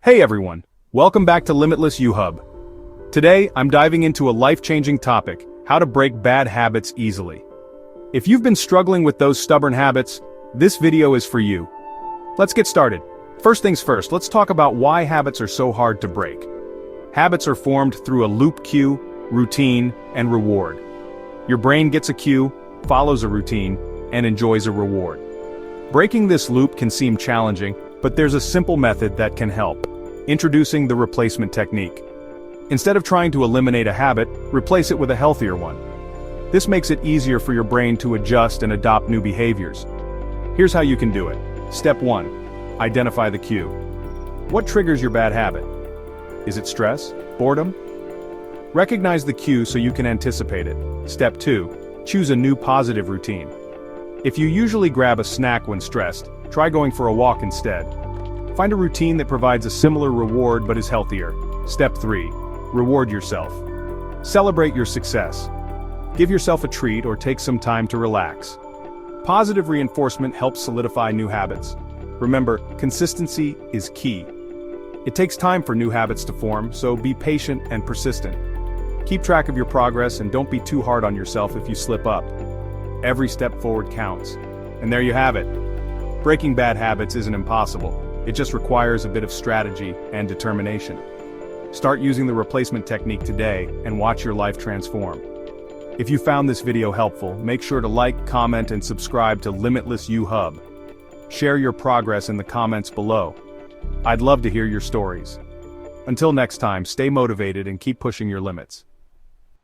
Hey everyone, welcome back to Limitless U-Hub. Today, I'm diving into a life-changing topic, how to break bad habits easily. If you've been struggling with those stubborn habits, this video is for you. Let's get started. First things first, let's talk about why habits are so hard to break. Habits are formed through a loop cue, routine, and reward. Your brain gets a cue, follows a routine, and enjoys a reward. Breaking this loop can seem challenging, but there's a simple method that can help. Introducing the replacement technique. Instead of trying to eliminate a habit, replace it with a healthier one. This makes it easier for your brain to adjust and adopt new behaviors. Here's how you can do it. Step 1. Identify the cue. What triggers your bad habit? Is it stress? Boredom? Recognize the cue so you can anticipate it. Step 2. Choose a new positive routine. If you usually grab a snack when stressed, try going for a walk instead. Find a routine that provides a similar reward but is healthier. Step 3. Reward yourself. Celebrate your success. Give yourself a treat or take some time to relax. Positive reinforcement helps solidify new habits. Remember, consistency is key. It takes time for new habits to form, so be patient and persistent. Keep track of your progress and don't be too hard on yourself if you slip up. Every step forward counts. And there you have it. Breaking bad habits isn't impossible. It just requires a bit of strategy and determination. Start using the replacement technique today and watch your life transform. If you found this video helpful, make sure to like, comment, and subscribe to Limitless U-Hub. Share your progress in the comments below. I'd love to hear your stories. Until next time, stay motivated and keep pushing your limits.